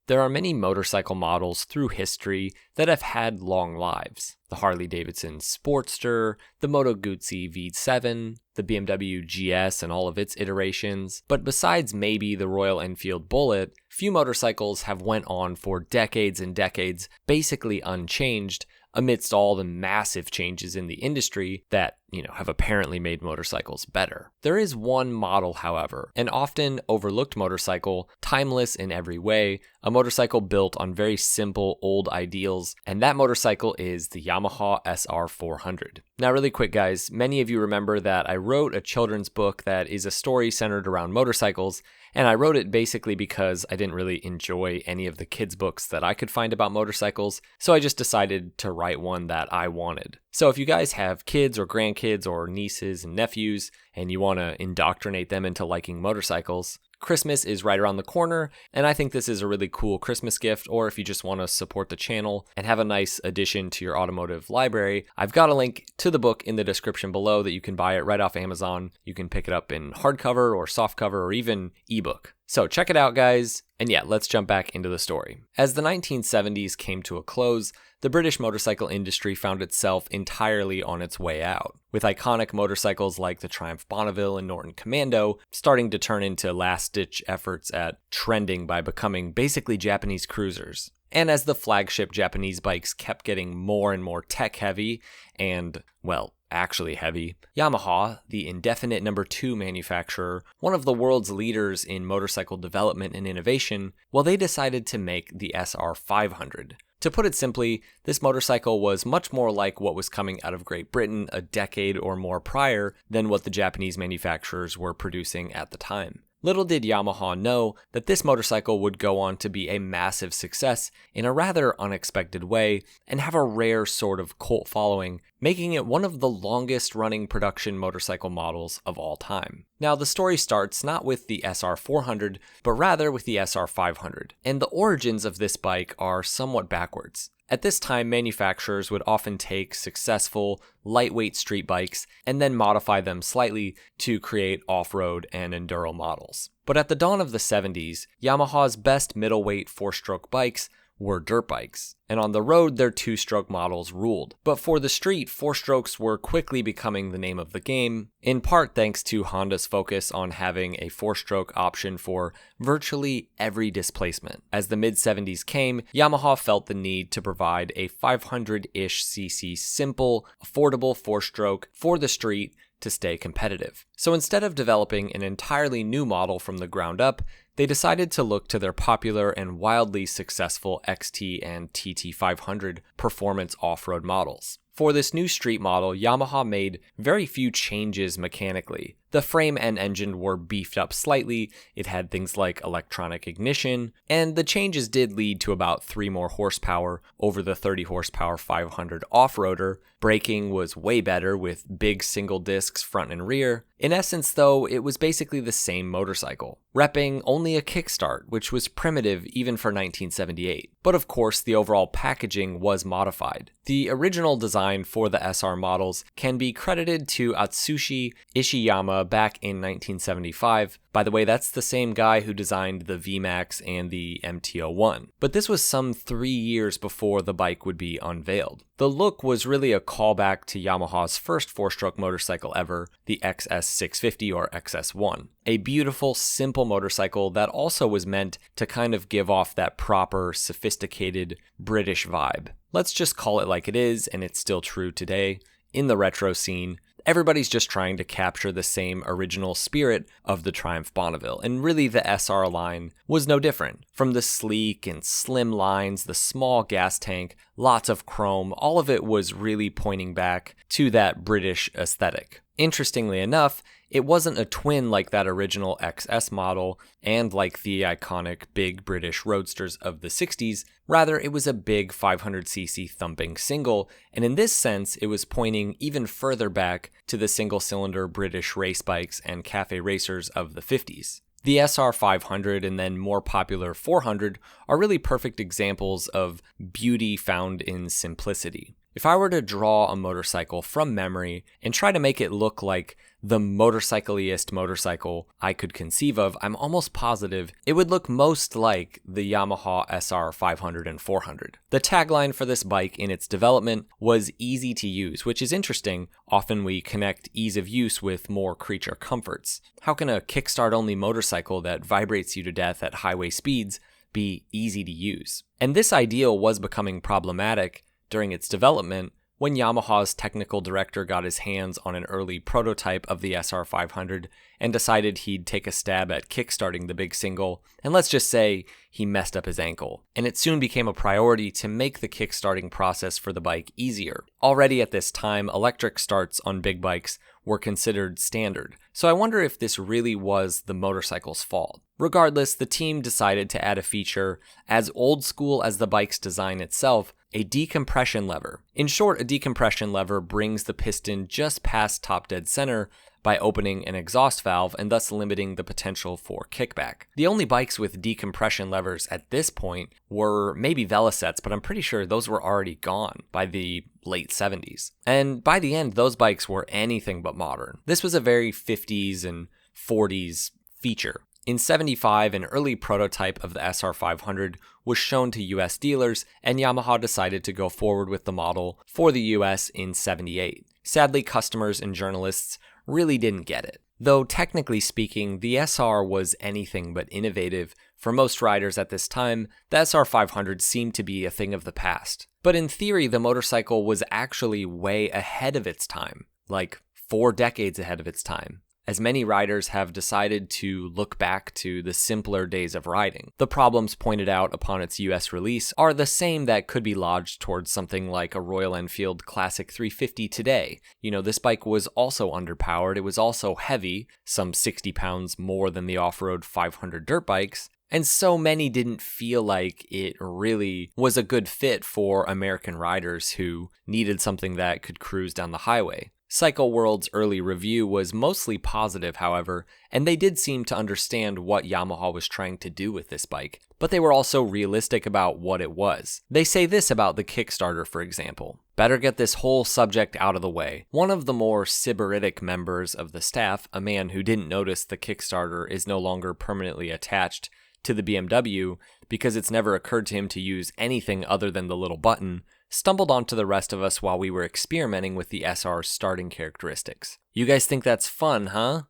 There are many motorcycle models through history that have had long lives. The Harley-Davidson Sportster, the Moto Guzzi V7, the BMW GS and all of its iterations. But besides maybe the Royal Enfield Bullet, few motorcycles have went on for decades and decades, basically unchanged, amidst all the massive changes in the industry that, have apparently made motorcycles better. There is one model, however, an often overlooked motorcycle, timeless in every way, a motorcycle built on very simple old ideals, and that motorcycle is the Yamaha SR400. Now, really quick, guys, many of you remember that I wrote a children's book that is a story centered around motorcycles, and I wrote it basically because I didn't really enjoy any of the kids' books that I could find about motorcycles, so I just decided to write one that I wanted. So if you guys have kids or grandkids or nieces and nephews, and you want to indoctrinate them into liking motorcycles, Christmas is right around the corner, and I think this is a really cool Christmas gift, or if you just want to support the channel and have a nice addition to your automotive library, I've got a link to the book in the description below that you can buy it right off Amazon. You can pick it up in hardcover or softcover or even ebook. So check it out, guys. And yeah, let's jump back into the story. As the 1970s came to a close, the British motorcycle industry found itself entirely on its way out, with iconic motorcycles like the Triumph Bonneville and Norton Commando starting to turn into last-ditch efforts at trending by becoming basically Japanese cruisers. And as the flagship Japanese bikes kept getting more and more tech-heavy and, well, actually heavy, Yamaha, the indefinite number 2 manufacturer, one of the world's leaders in motorcycle development and innovation, well, they decided to make the SR500. To put it simply, this motorcycle was much more like what was coming out of Great Britain a decade or more prior than what the Japanese manufacturers were producing at the time. Little did Yamaha know that this motorcycle would go on to be a massive success in a rather unexpected way and have a rare sort of cult following, making it one of the longest running production motorcycle models of all time. Now, the story starts not with the SR400, but rather with the SR500, and the origins of this bike are somewhat backwards. At this time, manufacturers would often take successful, lightweight street bikes and then modify them slightly to create off-road and enduro models. But at the dawn of the 70s, Yamaha's best middleweight 4-stroke bikes were dirt bikes, and on the road their 2-stroke models ruled. But for the street, 4-strokes were quickly becoming the name of the game, in part thanks to Honda's focus on having a 4-stroke option for virtually every displacement. As the mid-70s came, Yamaha felt the need to provide a 500-ish cc simple, affordable 4-stroke for the street to stay competitive. So instead of developing an entirely new model from the ground up, they decided to look to their popular and wildly successful XT and TT500 performance off-road models. For this new street model, Yamaha made very few changes mechanically. The frame and engine were beefed up slightly, it had things like electronic ignition, and the changes did lead to about 3 more horsepower over the 30 horsepower 500 off-roader. Braking was way better with big single discs front and rear. In essence, though, it was basically the same motorcycle, repping only a kickstart, which was primitive even for 1978. But of course, the overall packaging was modified. The original design for the SR models can be credited to Atsushi Ishiyama back in 1975. By the way, that's the same guy who designed the VMAX and the MT-01. But this was some 3 years before the bike would be unveiled. The look was really a callback to Yamaha's first 4-stroke motorcycle ever, the XS650 or XS1. A beautiful, simple motorcycle that also was meant to kind of give off that proper, sophisticated British vibe. Let's just call it like it is, and it's still true today. In the retro scene, everybody's just trying to capture the same original spirit of the Triumph Bonneville, and really the SR line was no different. From the sleek and slim lines, the small gas tank, lots of chrome, all of it was really pointing back to that British aesthetic. Interestingly enough, it wasn't a twin like that original XS model and like the iconic big British roadsters of the 60s. Rather, it was a big 500cc thumping single, and in this sense, it was pointing even further back to the single-cylinder British race bikes and cafe racers of the 50s. The SR500 and then more popular 400 are really perfect examples of beauty found in simplicity. If I were to draw a motorcycle from memory and try to make it look like the motorcycliest motorcycle I could conceive of, I'm almost positive it would look most like the Yamaha SR500 and 400. The tagline for this bike in its development was easy to use, which is interesting. Often we connect ease of use with more creature comforts. How can a kickstart-only motorcycle that vibrates you to death at highway speeds be easy to use? And this ideal was becoming problematic during its development when Yamaha's technical director got his hands on an early prototype of the SR500 and decided he'd take a stab at kickstarting the big single, and let's just say he messed up his ankle. And it soon became a priority to make the kickstarting process for the bike easier. Already at this time, electric starts on big bikes were considered standard, so I wonder if this really was the motorcycle's fault. Regardless, the team decided to add a feature as old school as the bike's design itself, a decompression lever. In short, a decompression lever brings the piston just past top dead center by opening an exhaust valve and thus limiting the potential for kickback. The only bikes with decompression levers at this point were maybe Velocets, but I'm pretty sure those were already gone by the late 70s. And by the end, those bikes were anything but modern. This was a very 50s and 40s feature. In 75, an early prototype of the SR500 was shown to US dealers, and Yamaha decided to go forward with the model for the US in 78. Sadly, customers and journalists really didn't get it. Though technically speaking, the SR was anything but innovative, for most riders at this time, the SR500 seemed to be a thing of the past. But in theory, the motorcycle was actually way ahead of its time, like 4 decades ahead of its time, as many riders have decided to look back to the simpler days of riding. The problems pointed out upon its US release are the same that could be lodged towards something like a Royal Enfield Classic 350 today. This bike was also underpowered, it was also heavy, some 60 pounds more than the off-road 500 dirt bikes, and so many didn't feel like it really was a good fit for American riders who needed something that could cruise down the highway. Cycle World's early review was mostly positive, however, and they did seem to understand what Yamaha was trying to do with this bike, but they were also realistic about what it was. They say this about the Kickstarter, for example. Better get this whole subject out of the way. One of the more sybaritic members of the staff, a man who didn't notice the Kickstarter is no longer permanently attached to the BMW because it's never occurred to him to use anything other than the little button, stumbled onto the rest of us while we were experimenting with the SR's starting characteristics. You guys think that's fun, huh?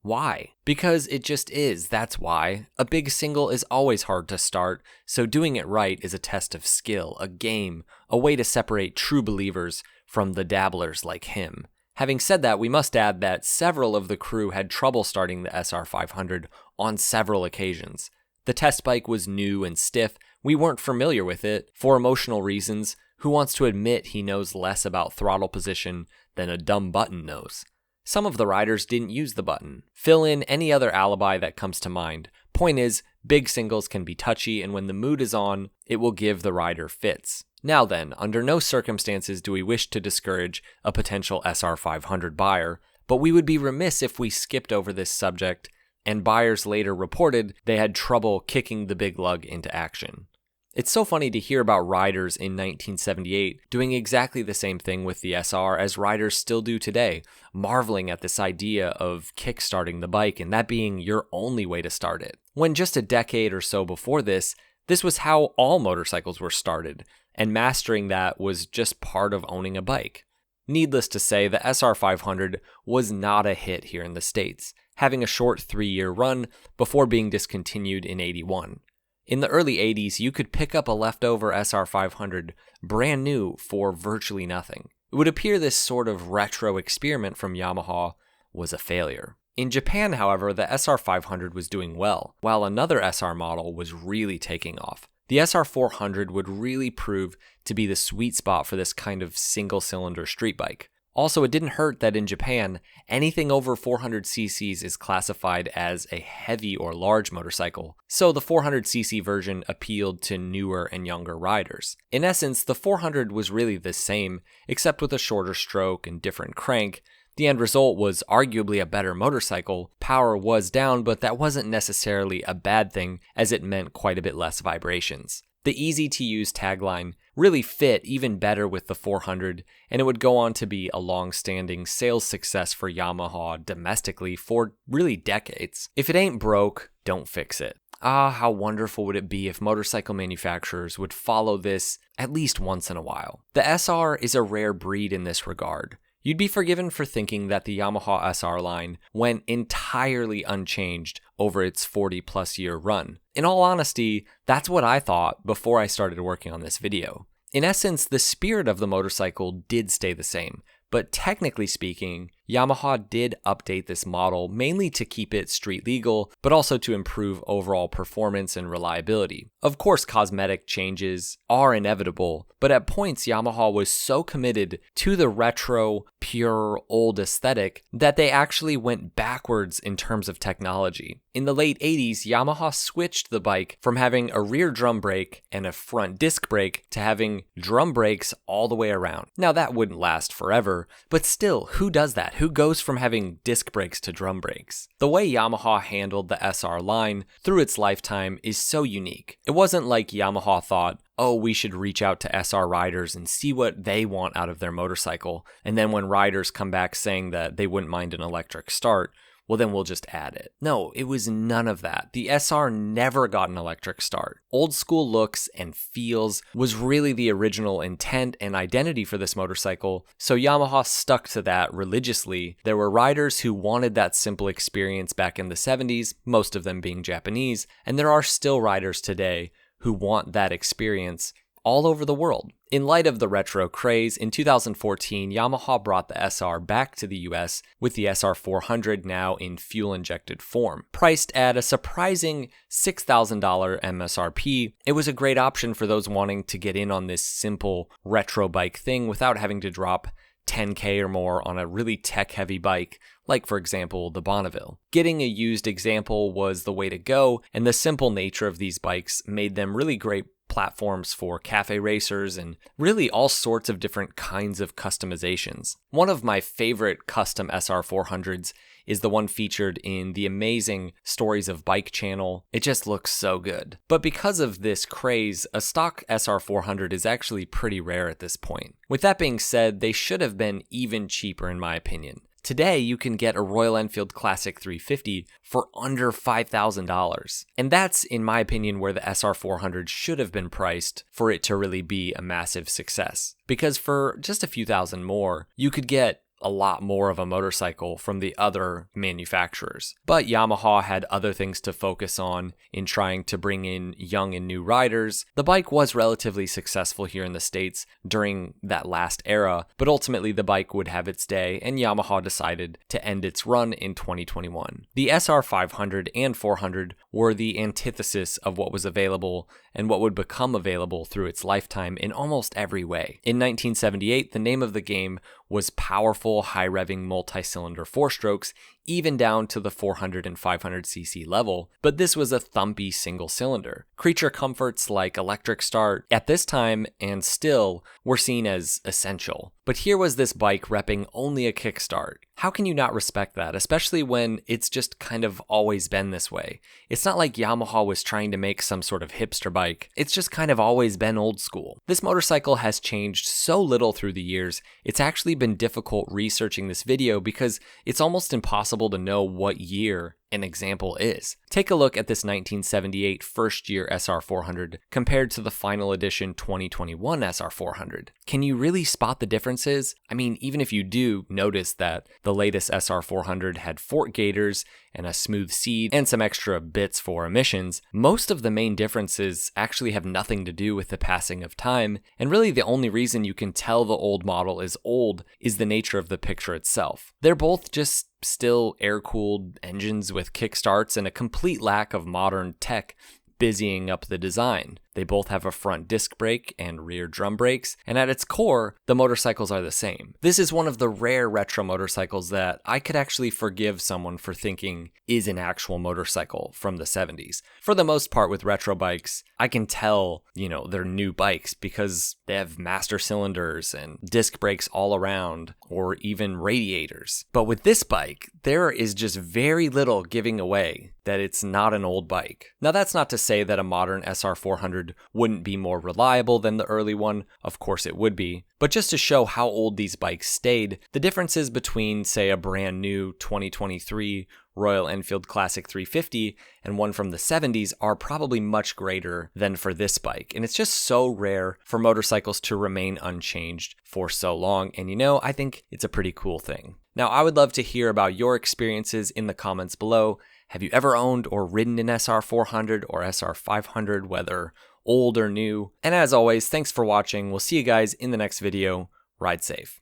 Why? Because it just is, that's why. A big single is always hard to start, so doing it right is a test of skill, a game, a way to separate true believers from the dabblers like him. Having said that, we must add that several of the crew had trouble starting the SR500 on several occasions. The test bike was new and stiff, we weren't familiar with it. For emotional reasons, who wants to admit he knows less about throttle position than a dumb button knows? Some of the riders didn't use the button. Fill in any other alibi that comes to mind. Point is, big singles can be touchy, and when the mood is on, it will give the rider fits. Now then, under no circumstances do we wish to discourage a potential SR500 buyer, but we would be remiss if we skipped over this subject, and buyers later reported they had trouble kicking the big lug into action. It's so funny to hear about riders in 1978 doing exactly the same thing with the SR as riders still do today, marveling at this idea of kickstarting the bike and that being your only way to start it. When just a decade or so before this was how all motorcycles were started, and mastering that was just part of owning a bike. Needless to say, the SR500 was not a hit here in the States, having a short 3-year run before being discontinued in '81. In the early 80s, you could pick up a leftover SR500 brand new for virtually nothing. It would appear this sort of retro experiment from Yamaha was a failure. In Japan, however, the SR500 was doing well, while another SR model was really taking off. The SR400 would really prove to be the sweet spot for this kind of single-cylinder street bike. Also, it didn't hurt that in Japan, anything over 400 cc's is classified as a heavy or large motorcycle, so the 400cc version appealed to newer and younger riders. In essence, the 400 was really the same, except with a shorter stroke and different crank. The end result was arguably a better motorcycle. Power was down, but that wasn't necessarily a bad thing, as it meant quite a bit less vibrations. The easy-to-use tagline really fit even better with the 400, and it would go on to be a long-standing sales success for Yamaha domestically for really decades. If it ain't broke, don't fix it. Ah, how wonderful would it be if motorcycle manufacturers would follow this at least once in a while. The SR is a rare breed in this regard. You'd be forgiven for thinking that the Yamaha SR line went entirely unchanged over its 40-plus year run. In all honesty, that's what I thought before I started working on this video. In essence, the spirit of the motorcycle did stay the same, but technically speaking, Yamaha did update this model mainly to keep it street legal, but also to improve overall performance and reliability. Of course, cosmetic changes are inevitable, but at points Yamaha was so committed to the retro, pure, old aesthetic that they actually went backwards in terms of technology. In the late 80s, Yamaha switched the bike from having a rear drum brake and a front disc brake to having drum brakes all the way around. Now that wouldn't last forever, but still, who does that? Who goes from having disc brakes to drum brakes? The way Yamaha handled the SR line through its lifetime is so unique. It wasn't like Yamaha thought, oh, we should reach out to SR riders and see what they want out of their motorcycle, and then when riders come back saying that they wouldn't mind an electric start, well then we'll just add it. No, it was none of that. The SR never got an electric start. Old school looks and feels was really the original intent and identity for this motorcycle, so Yamaha stuck to that religiously. There were riders who wanted that simple experience back in the 70s, most of them being Japanese, and there are still riders today who want that experience all over the world. In light of the retro craze, in 2014, Yamaha brought the SR back to the US with the SR400 now in fuel-injected form. Priced at a surprising $6,000 MSRP, it was a great option for those wanting to get in on this simple retro bike thing without having to drop $10K or more on a really tech-heavy bike, like for example the Bonneville. Getting a used example was the way to go, and the simple nature of these bikes made them really great platforms for cafe racers and really all sorts of different kinds of customizations. One of my favorite custom SR400s is the one featured in the amazing Stories of Bike channel. It just looks so good. But because of this craze, a stock SR400 is actually pretty rare at this point. With that being said, they should have been even cheaper in my opinion. Today, you can get a Royal Enfield Classic 350 for under $5,000. And that's, in my opinion, where the SR400 should have been priced for it to really be a massive success. Because for just a few thousand more, you could get a lot more of a motorcycle from the other manufacturers. But Yamaha had other things to focus on in trying to bring in young and new riders. The bike was relatively successful here in the States during that last era, but ultimately the bike would have its day and Yamaha decided to end its run in 2021. The SR500 and 400 were the antithesis of what was available and what would become available through its lifetime in almost every way. In 1978, the name of the game was powerful, high-revving multi-cylinder four-strokes, even down to the 400 and 500cc level, but this was a thumpy single cylinder. Creature comforts like electric start at this time and still were seen as essential. But here was this bike repping only a kickstart. How can you not respect that, especially when it's just kind of always been this way? It's not like Yamaha was trying to make some sort of hipster bike. It's just kind of always been old school. This motorcycle has changed so little through the years, it's actually been difficult researching this video because it's almost impossible to know what year an example is. Take a look at this 1978 first year SR400 compared to the final edition 2021 SR400. Can you really spot the differences? I mean, even if you do notice that the latest SR400 had fork gaiters and a smooth seat and some extra bits for emissions, most of the main differences actually have nothing to do with the passing of time, and really the only reason you can tell the old model is old is the nature of the picture itself. They're both just still air-cooled engines with kickstarts and a complete lack of modern tech busying up the design. They both have a front disc brake and rear drum brakes, and at its core, the motorcycles are the same. This is one of the rare retro motorcycles that I could actually forgive someone for thinking is an actual motorcycle from the 70s. For the most part with retro bikes, I can tell, they're new bikes because they have master cylinders and disc brakes all around, or even radiators. But with this bike, there is just very little giving away that it's not an old bike. Now that's not to say that a modern SR400 wouldn't be more reliable than the early one, of course it would be, but just to show how old these bikes stayed, the differences between, say, a brand new 2023 Royal Enfield Classic 350 and one from the 70s are probably much greater than for this bike. And it's just so rare for motorcycles to remain unchanged for so long. And I think it's a pretty cool thing. Now, I would love to hear about your experiences in the comments below. Have you ever owned or ridden an SR400 or SR500, whether old or new? And as always, thanks for watching. We'll see you guys in the next video. Ride safe.